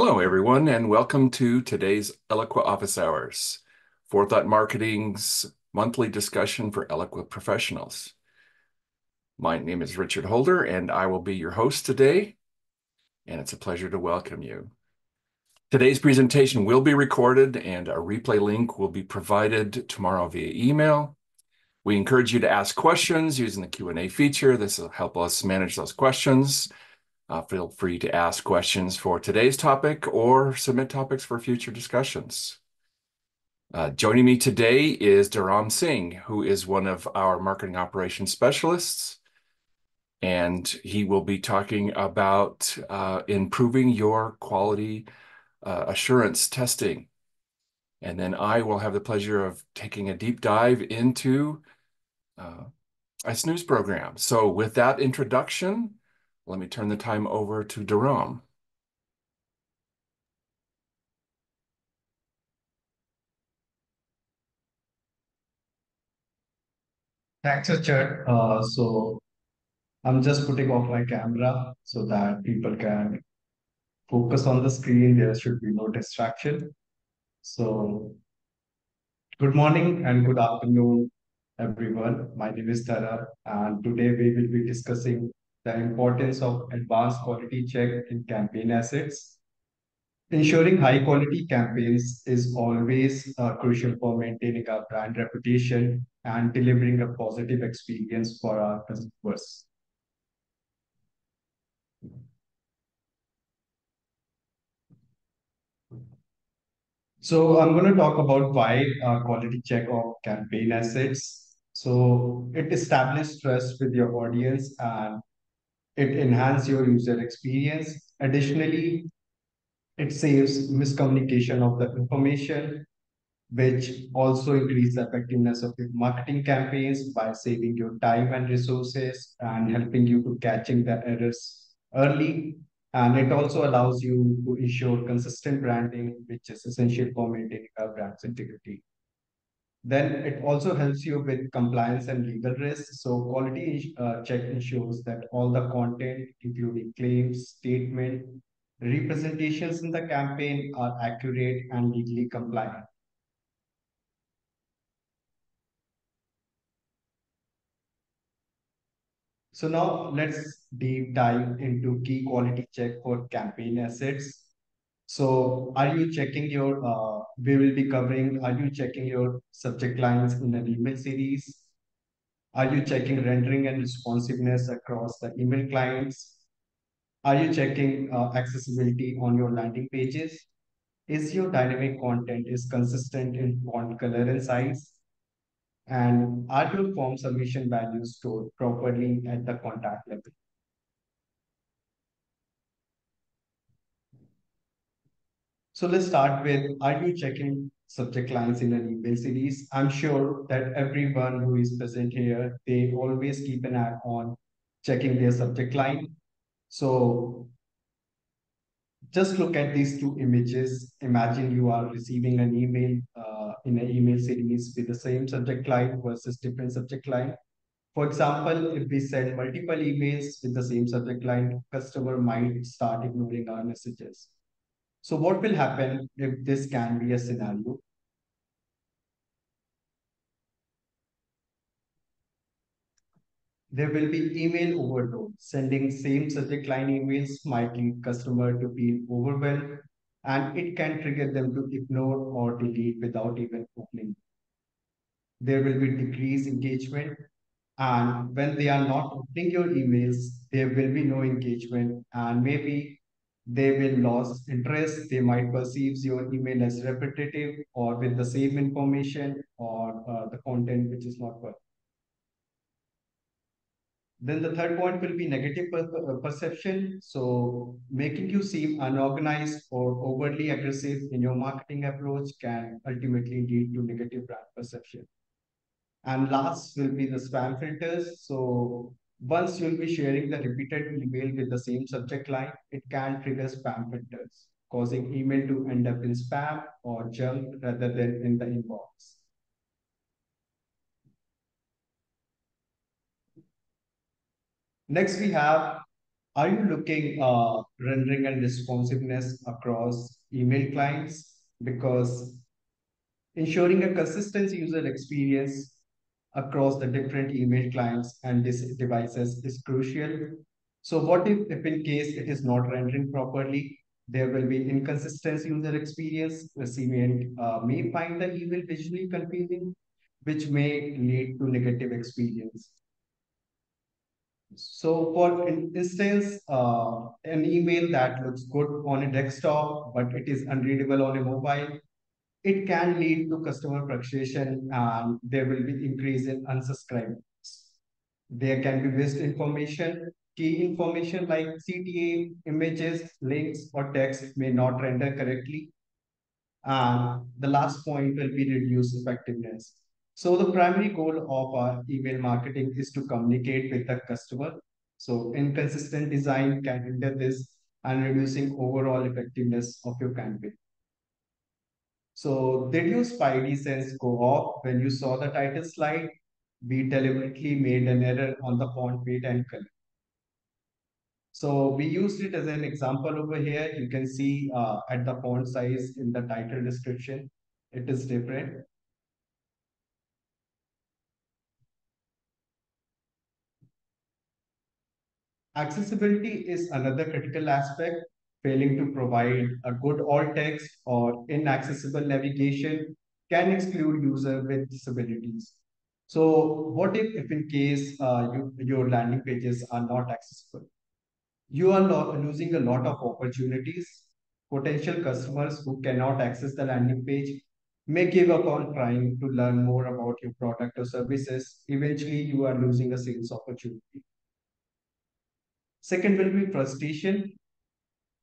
Hello, everyone, and welcome to today's Eloqua Office Hours, Forethought Marketing's monthly discussion for Eloqua professionals. My name is Richard Holder, and I will be your host today, and it's a pleasure to welcome you. Today's presentation will be recorded, and a replay link will be provided tomorrow via email. We encourage you to ask questions using the Q&A feature. This will help us manage those questions. Feel free to ask questions for today's topic or submit topics for future discussions. Joining me today is Dharam Singh, who is one of our marketing operations specialists, and he will be talking about improving your quality assurance testing. And then I will have the pleasure of taking a deep dive into a Snooze program. So with that introduction, let me turn the time over to Dharam. Thanks, Richard. So I'm just putting off my camera so that people can focus on the screen. There should be no distraction. So good morning and good afternoon, everyone. My name is Tara, and today we will be discussing the importance of advanced quality check in campaign assets. Ensuring high quality campaigns is always crucial for maintaining our brand reputation and delivering a positive experience for our customers. So I'm going to talk about why quality check of campaign assets. So it establishes trust with your audience and it enhances your user experience. Additionally, it saves miscommunication of the information, which also increase the effectiveness of your marketing campaigns by saving your time and resources and helping you to catching the errors early. And it also allows you to ensure consistent branding, which is essential for maintaining a brand's integrity. Then it also helps you with compliance and legal risks. So quality check ensures that all the content, including claims, statement, representations in the campaign are accurate and legally compliant. So now let's deep dive into key quality check for campaign assets. So are you checking your, we will be covering, are you checking your subject lines in an email series? Are you checking rendering and responsiveness across the email clients? Are you checking accessibility on your landing pages? Is your dynamic content is consistent in font color and size? And are your form submission values stored properly at the contact level? So let's start with, are you checking subject lines in an email series? I'm sure that everyone who is present here, they always keep an eye on checking their subject line. So just look at these two images. Imagine you are receiving an email in an email series with the same subject line versus different subject line. For example, if we send multiple emails with the same subject line, customer might start ignoring our messages. So what will happen if this can be a scenario? There will be email overload. Sending same subject line emails might lead customer to feel overwhelmed and it can trigger them to ignore or delete without even opening. There will be decreased engagement and when they are not opening your emails, there will be no engagement and maybe they will lose interest. They might perceive your email as repetitive or with the same information or the content which is not worth. Then the third point will be negative perception. So making you seem unorganized or overly aggressive in your marketing approach can ultimately lead to negative brand perception. And last will be the spam filters. So once you'll be sharing the repeated email with the same subject line, it can trigger spam filters, causing email to end up in spam or junk rather than in the inbox. Next, we have, Are you looking rendering and responsiveness across email clients? Because ensuring a consistent user experience across the different email clients and devices is crucial. So what if in case it is not rendering properly, there will be inconsistent user experience. Recipient may find the email visually confusing, which may lead to negative experience. So for instance, an email that looks good on a desktop, but it is unreadable on a mobile, it can lead to customer frustration and there will be increase in unsubscribes. There can be missed information. Key information like CTA, images, links, or text may not render correctly. And the last point will be reduce effectiveness. So the primary goal of our email marketing is to communicate with the customer. So inconsistent design can hinder this and reducing overall effectiveness of your campaign. So did your spidey sense go off when you saw the title slide? We deliberately made an error on the font weight and color. So we used it as an example over here. You can see at the font size in the title description, it is different. Accessibility is another critical aspect. Failing to provide a good alt text or inaccessible navigation can exclude users with disabilities. So what if in case your landing pages are not accessible? You are losing a lot of opportunities. Potential customers who cannot access the landing page may give up on trying to learn more about your product or services. Eventually, you are losing a sales opportunity. Second will be frustration.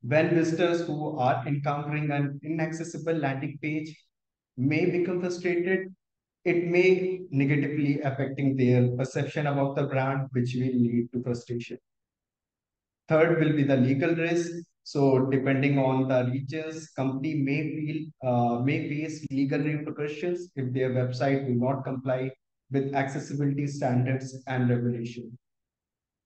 When visitors who are encountering an inaccessible landing page may become frustrated, it may negatively affecting their perception about the brand, which will lead to frustration. Third will be the legal risk. So depending on the regions, company may face legal repercussions if their website do not comply with accessibility standards and regulation.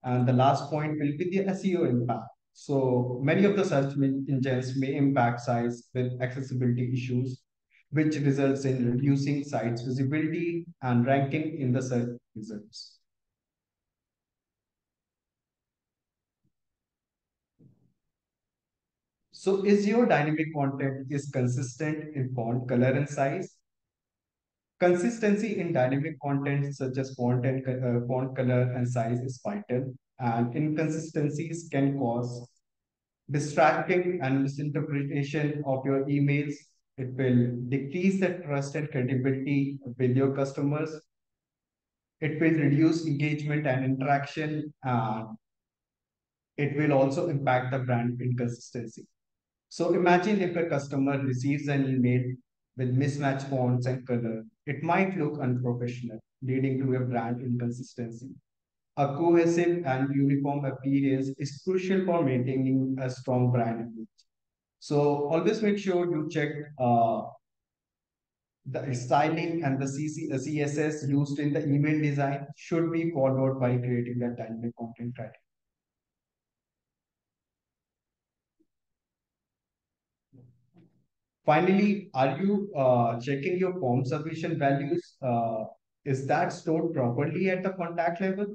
And the last point will be the SEO impact. So many of the search engines may impact sites with accessibility issues, which results in reducing sites visibility and ranking in the search results. So is your dynamic content is consistent in font, color, and size? Consistency in dynamic content such as font color and size is vital, and inconsistencies can cause distracting and misinterpretation of your emails. It will decrease the trust and credibility with your customers. It will reduce engagement and interaction, and it will also impact the brand inconsistency. So imagine if a customer receives an email with mismatched fonts and color. It might look unprofessional, leading to a brand inconsistency. A cohesive and uniform appearance is crucial for maintaining a strong brand image. So always make sure you check the styling and the CSS used in the email design should be followed by creating that dynamic content criteria. Finally, are you checking your form submission values? Is that stored properly at the contact level?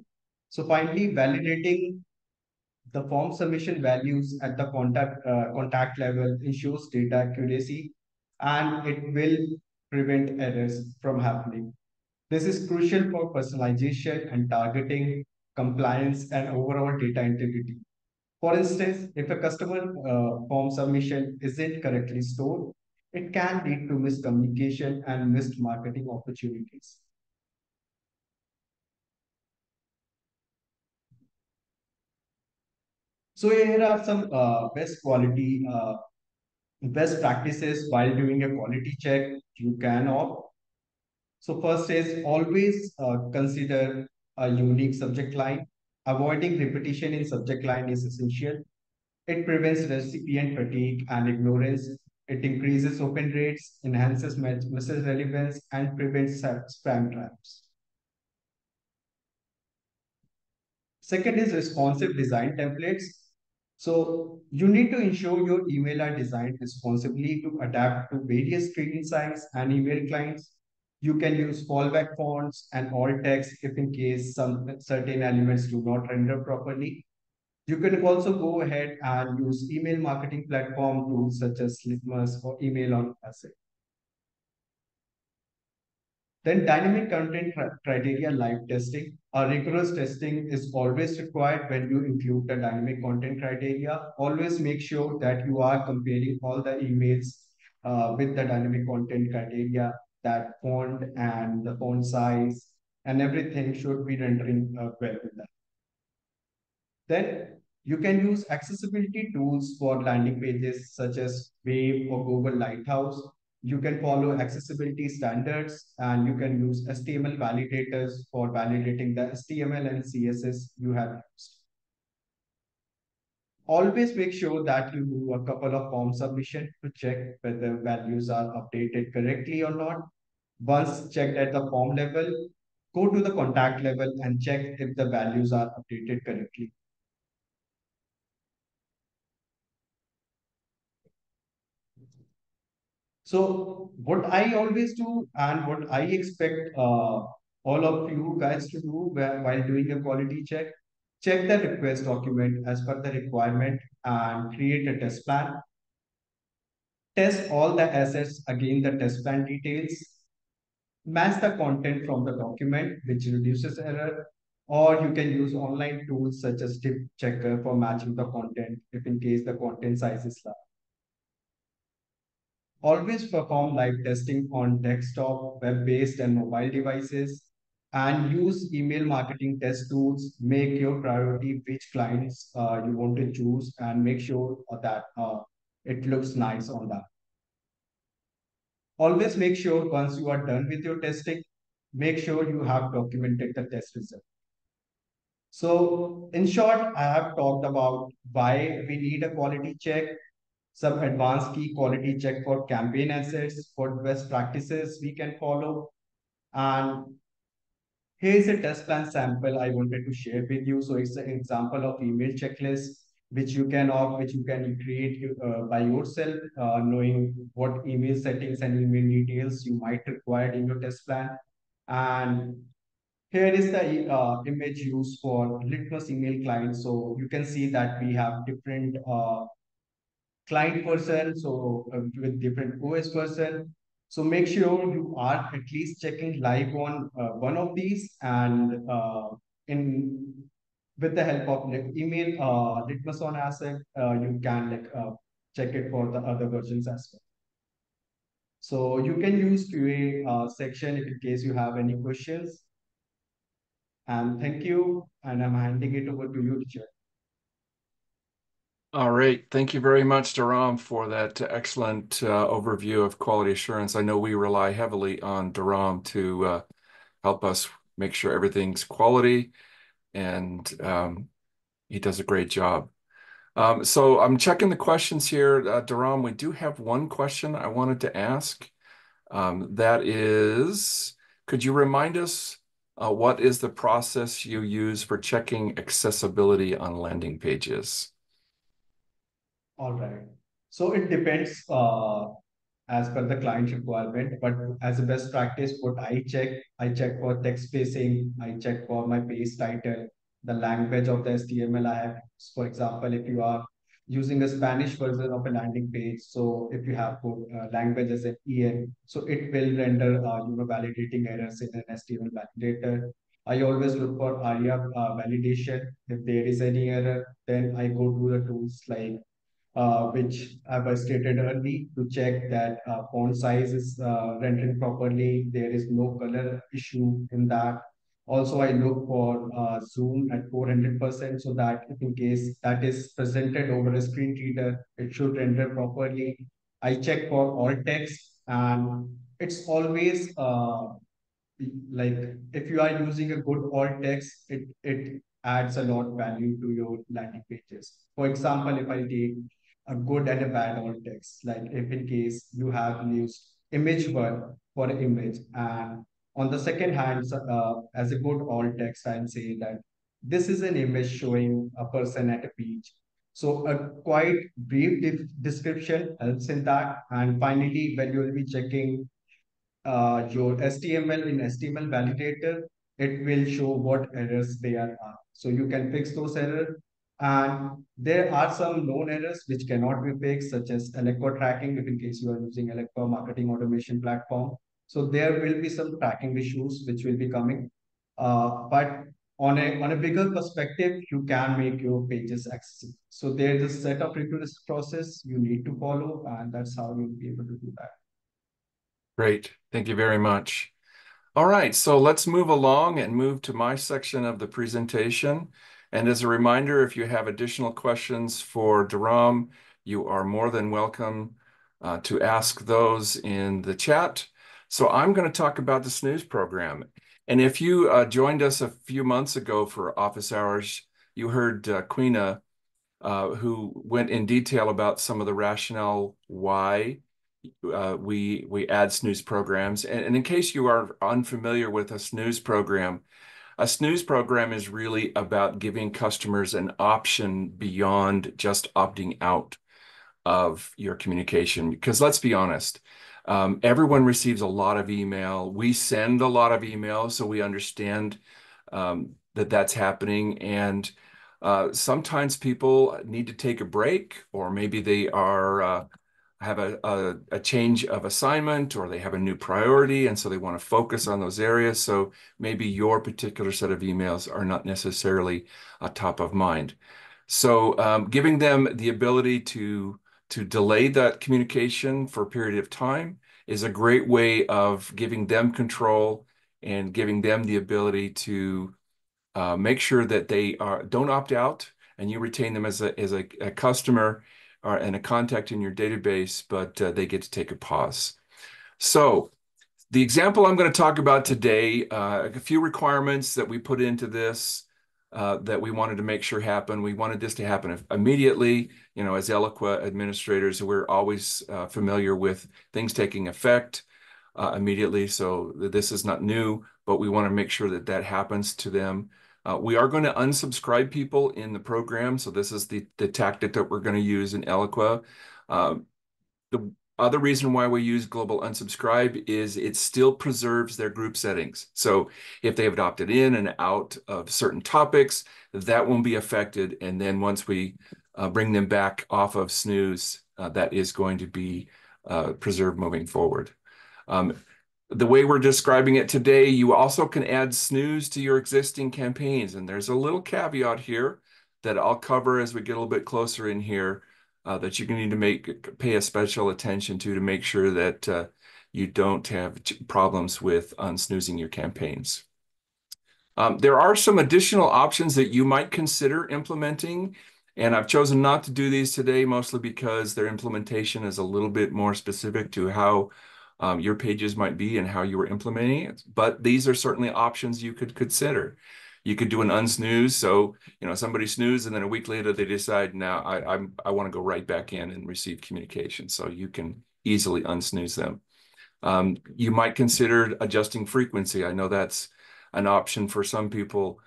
So finally, validating the form submission values at the contact level ensures data accuracy and it will prevent errors from happening. This is crucial for personalization and targeting, compliance, and overall data integrity. For instance, if a customer form submission isn't correctly stored, it can lead to miscommunication and missed marketing opportunities. So here are some best practices while doing a quality check you can opt. So first is always consider a unique subject line. Avoiding repetition in subject line is essential. It prevents recipient fatigue and ignorance. It increases open rates, enhances message relevance, and prevents spam traps. Second is responsive design templates. So you need to ensure your email are designed responsibly to adapt to various screen size and email clients. You can use fallback fonts and alt text if in case some certain elements do not render properly. You can also go ahead and use email marketing platform tools such as Litmus or Email on Asset. Then dynamic content criteria live testing. A rigorous testing is always required when you include the dynamic content criteria. Always make sure that you are comparing all the emails with the dynamic content criteria, that font and the font size and everything should be rendering well with that. Then you can use accessibility tools for landing pages such as Wave or Google Lighthouse. You can follow accessibility standards and you can use HTML validators for validating the HTML and CSS you have used. Always make sure that you do a couple of form submission to check whether values are updated correctly or not. Once checked at the form level, go to the contact level and check if the values are updated correctly. So what I always do and what I expect all of you guys to do while doing a quality check, check the request document as per the requirement and create a test plan. Test all the assets against the test plan details. Match the content from the document, which reduces error. Or you can use online tools such as tip checker for matching the content if in case the content size is large. Always perform live testing on desktop, web-based, and mobile devices. And use email marketing test tools. Make your priority which clients you want to choose and make sure that it looks nice on that. Always make sure once you are done with your testing, make sure you have documented the test result. So in short, I have talked about why we need a quality check, some advanced key quality check for campaign assets, for best practices we can follow. And here's a test plan sample I wanted to share with you. So it's an example of email checklist, which you can create by yourself, knowing what email settings and email details you might require in your test plan. And here is the image used for Litmus email client. So you can see that we have different client person, so with different OS person. So make sure you are at least checking live on one of these and in with the help of like email Litmus on asset, you can check it for the other versions as well. So you can use QA section if in case you have any questions. And thank you. And I'm handing it over to you, Richard. All right. Thank you very much, Dharam, for that excellent overview of quality assurance. I know we rely heavily on Dharam to help us make sure everything's quality, and he does a great job. So I'm checking the questions here. Dharam, we do have one question I wanted to ask. That is, could you remind us what is the process you use for checking accessibility on landing pages? All right. So it depends as per the client requirement, but as a best practice, what I check for text spacing, I check for my page title, the language of the HTML I have. For example, if you are using a Spanish version of a landing page, so if you have put language as an EN, so it will render validating errors in an HTML validator. I always look for ARIA validation. If there is any error, then I go to the tools like which I was stated early to check that font size is rendering properly. There is no color issue in that. Also, I look for zoom at 400% so that if in case that is presented over a screen reader, it should render properly. I check for alt text and it's always like if you are using a good alt text, it adds a lot value to your landing pages. For example, if I take a good and a bad alt text, like if in case you have used image word for an image, and on the second hand, as a good alt text, I'll say that this is an image showing a person at a beach. So a quite brief description helps in that. And finally, when you will be checking your HTML in HTML validator, it will show what errors there are. So you can fix those errors. And there are some known errors which cannot be fixed, such as Eloqua tracking, if in case you are using Eloqua marketing automation platform. So there will be some tracking issues which will be coming. But on a bigger perspective, you can make your pages accessible. So there's a set of rigorous process you need to follow, and that's how you'll be able to do that. Great. Thank you very much. All right, so let's move along and move to my section of the presentation. And as a reminder, if you have additional questions for Dharam, you are more than welcome to ask those in the chat. So I'm going to talk about the Snooze program. And if you joined us a few months ago for office hours, you heard Queena, who went in detail about some of the rationale why we add snooze programs. And in case you are unfamiliar with a snooze program is really about giving customers an option beyond just opting out of your communication. Because let's be honest, everyone receives a lot of email. We send a lot of email, so we understand that that's happening. And sometimes people need to take a break, or maybe they are have a change of assignment, or they have a new priority, and so they want to focus on those areas. So maybe your particular set of emails are not necessarily top of mind. So giving them the ability to delay that communication for a period of time is a great way of giving them control and giving them the ability to make sure that they don't opt out, and you retain them as a customer and a contact in your database, but they get to take a pause. So the example I'm going to talk about today, a few requirements that we put into this that we wanted to make sure happen. We wanted this to happen immediately. You know, as Eloqua administrators, we're always familiar with things taking effect immediately. So this is not new, but we want to make sure that that happens to them. We are going to unsubscribe people in the program. So this is the tactic that we're going to use in Eloqua. The other reason why we use global unsubscribe is it still preserves their group settings. So if they have opted in and out of certain topics, that won't be affected. And then once we bring them back off of Snooze, that is going to be preserved moving forward. The way we're describing it today, you also can add Snooze to your existing campaigns. And there's a little caveat here that I'll cover as we get a little bit closer in here that you're going to need to pay a special attention to make sure that you don't have problems with unsnoozing your campaigns. There are some additional options that you might consider implementing, and I've chosen not to do these today, mostly because their implementation is a little bit more specific to how your pages might be and how you were implementing it. But these are certainly options you could consider. You could do an unsnooze. So, you know, somebody snoozed and then a week later they decide, now I want to go right back in and receive communication. So you can easily unsnooze them. You might consider adjusting frequency. I know that's an option for some people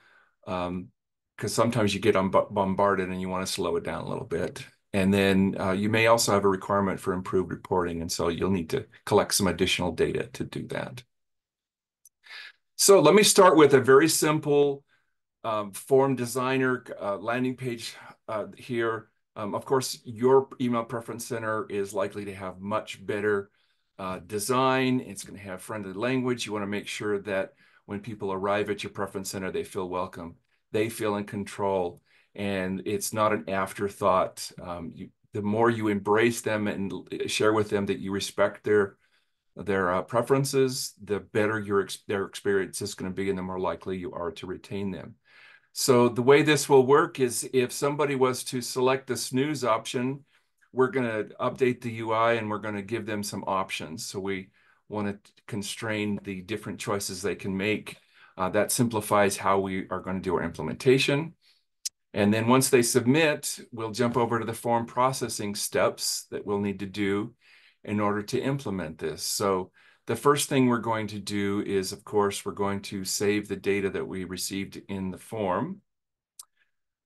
because sometimes you get bombarded and you want to slow it down a little bit. And then you may also have a requirement for improved reporting. And so you'll need to collect some additional data to do that. So let me start with a very simple form designer landing page here. Of course, your email preference center is likely to have much better design. It's going to have friendly language. You want to make sure that when people arrive at your preference center, they feel welcome, they feel in control, and it's not an afterthought. The more you embrace them and share with them that you respect their preferences, the better their experience is going to be, and the more likely you are to retain them. So the way this will work is if somebody was to select the snooze option, we're going to update the UI and we're going to give them some options. So we want to constrain the different choices they can make. That simplifies how we are going to do our implementation. And then once they submit, we'll jump over to the form processing steps that we'll need to do in order to implement this. So the first thing we're going to do is, of course, we're going to save the data that we received in the form.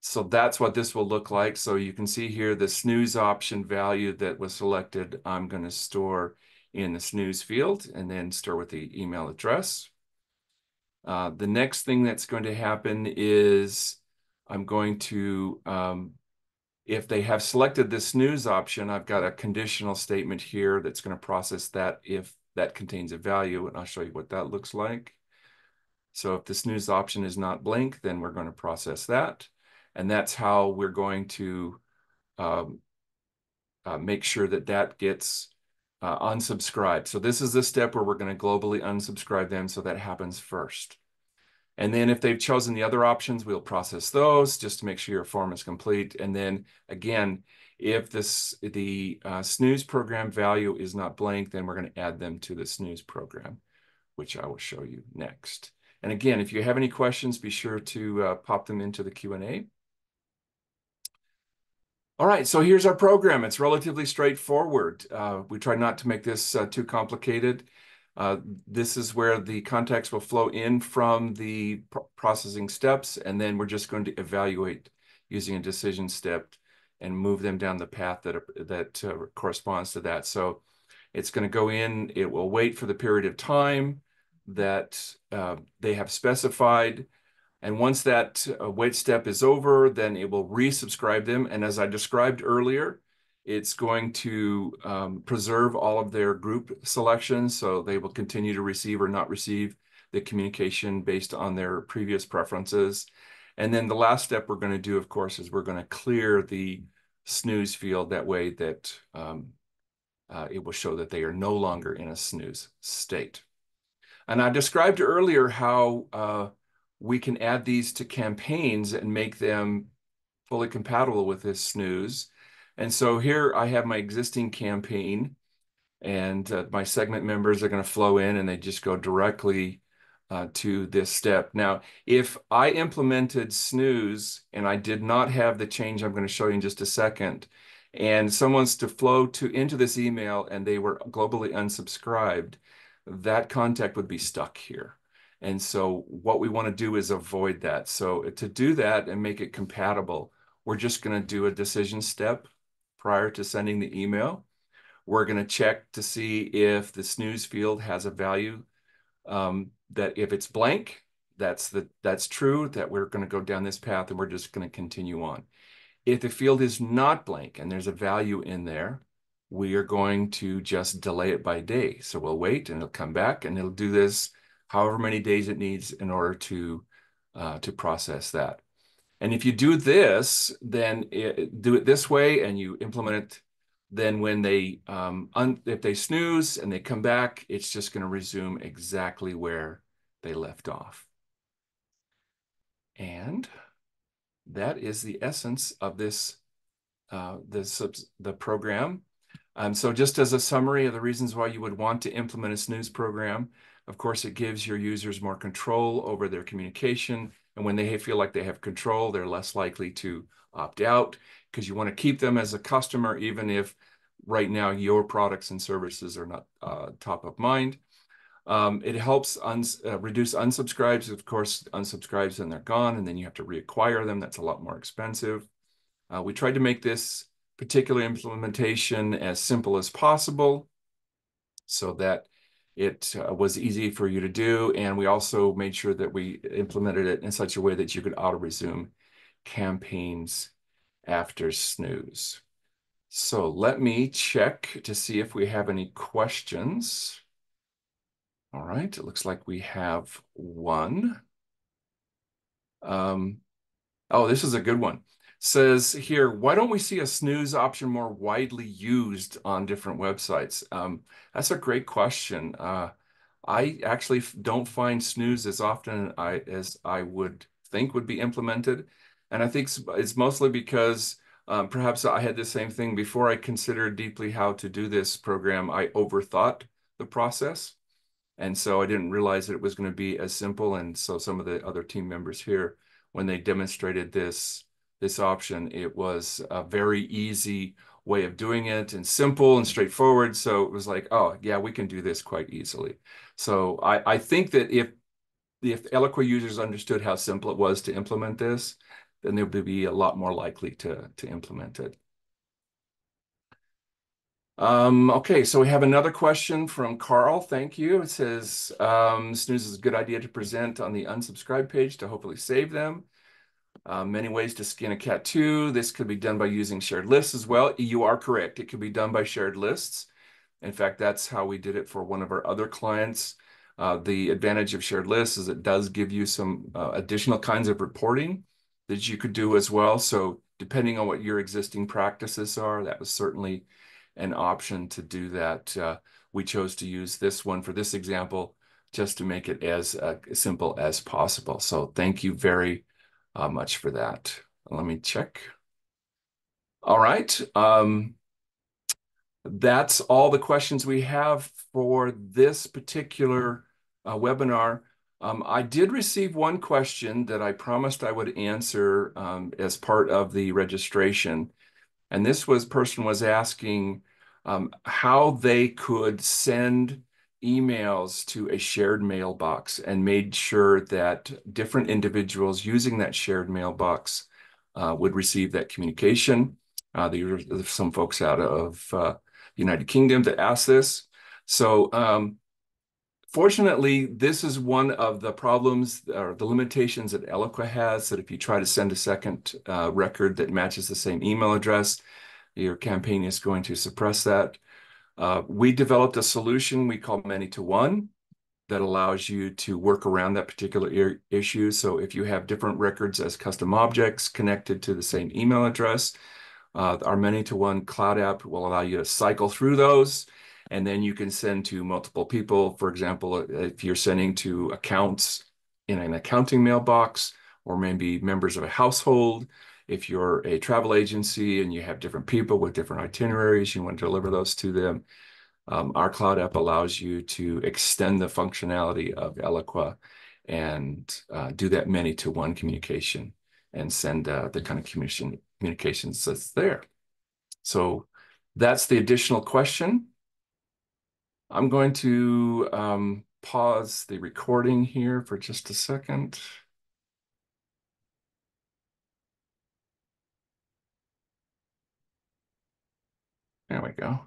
So that's what this will look like. So you can see here the snooze option value that was selected, I'm going to store in the snooze field and then store with the email address. The next thing that's going to happen is I'm going to, if they have selected the snooze option, I've got a conditional statement here that's going to process that if that contains a value, and I'll show you what that looks like. So if the snooze option is not blank, then we're going to process that. And that's how we're going to um, make sure that that gets unsubscribed. So this is the step where we're going to globally unsubscribe them. So that happens first. And then if they've chosen the other options, we'll process those just to make sure your form is complete. And then again, if the snooze program value is not blank, then we're going to add them to the snooze program, which I will show you next. And again, if you have any questions, be sure to pop them into the Q&A. All right, so here's our program. It's relatively straightforward. We try not to make this too complicated. This is where the context will flow in from the processing steps, and then we're just going to evaluate using a decision step and move them down the path that corresponds to that. So it's going to go in, it will wait for the period of time that they have specified. And once that wait step is over, then it will resubscribe them. And as I described earlier, it's going to preserve all of their group selections. So they will continue to receive or not receive the communication based on their previous preferences. And then the last step we're going to do, of course, is we're going to clear the snooze field. That way that it will show that they are no longer in a snooze state. And I described earlier how we can add these to campaigns and make them fully compatible with this snooze. And so here I have my existing campaign, and my segment members are going to flow in and they just go directly to this step. Now, if I implemented snooze and I did not have the change I'm going to show you in just a second, and someone's to flow into this email and they were globally unsubscribed, that contact would be stuck here. And so what we want to do is avoid that. So to do that and make it compatible, we're just going to do a decision step prior to sending the email. We're going to check to see if the snooze field has a value, that if it's blank, that's true, that we're going to go down this path and we're just going to continue on. If the field is not blank and there's a value in there, we are going to just delay it by day. So we'll wait and it'll come back and it'll do this however many days it needs in order to process that. And if you do this, then do it this way and you implement it, then when they if they snooze and they come back, it's just going to resume exactly where they left off. And that is the essence of this the program. So just as a summary of the reasons why you would want to implement a snooze program, of course, it gives your users more control over their communication. And when they feel like they have control, they're less likely to opt out because you want to keep them as a customer, even if right now your products and services are not top of mind. It helps reduce unsubscribes. Of course, unsubscribes and they're gone, and then you have to reacquire them. That's a lot more expensive. We tried to make this particular implementation as simple as possible so that it was easy for you to do. And we also made sure that we implemented it in such a way that you could auto-resume campaigns after snooze. So let me check to see if we have any questions. All right, it looks like we have one. Oh, this is a good one. Says here, why don't we see a snooze option more widely used on different websites? That's a great question. I actually don't find snooze as often as I would think would be implemented. And I think it's mostly because perhaps I had the same thing before I considered deeply how to do this program. I overthought the process. And so I didn't realize that it was going to be as simple. And so some of the other team members here, when they demonstrated this option, it was a very easy way of doing it and simple and straightforward. So it was like, oh yeah, we can do this quite easily. So I think that if Eloqua users understood how simple it was to implement this, then they'll be a lot more likely to implement it. Okay, so we have another question from Carl. Thank you. It says, Snooze is a good idea to present on the unsubscribe page to hopefully save them. Many ways to skin a cat too. This could be done by using shared lists as well. You are correct. It could be done by shared lists. In fact, that's how we did it for one of our other clients. The advantage of shared lists is it does give you some additional kinds of reporting that you could do as well. So depending on what your existing practices are, that was certainly an option to do that. We chose to use this one for this example just to make it as simple as possible. So thank you very much for that. Let me check. All right. That's all the questions we have for this particular webinar. I did receive one question that I promised I would answer as part of the registration. And this person was asking how they could send emails to a shared mailbox and made sure that different individuals using that shared mailbox would receive that communication. There are some folks out of the United Kingdom that asked this. So fortunately, this is one of the problems or the limitations that Eloqua has, that if you try to send a second record that matches the same email address, your campaign is going to suppress that. We developed a solution we call many-to-one that allows you to work around that particular issue. So if you have different records as custom objects connected to the same email address, our many-to-one cloud app will allow you to cycle through those, and then you can send to multiple people. For example, if you're sending to accounts in an accounting mailbox, or maybe members of a household, if you're a travel agency and you have different people with different itineraries, you want to deliver those to them. Our cloud app allows you to extend the functionality of Eloqua and do that many-to-one communication and send the kind of communications that's there. So that's the additional question. I'm going to pause the recording here for just a second. There we go.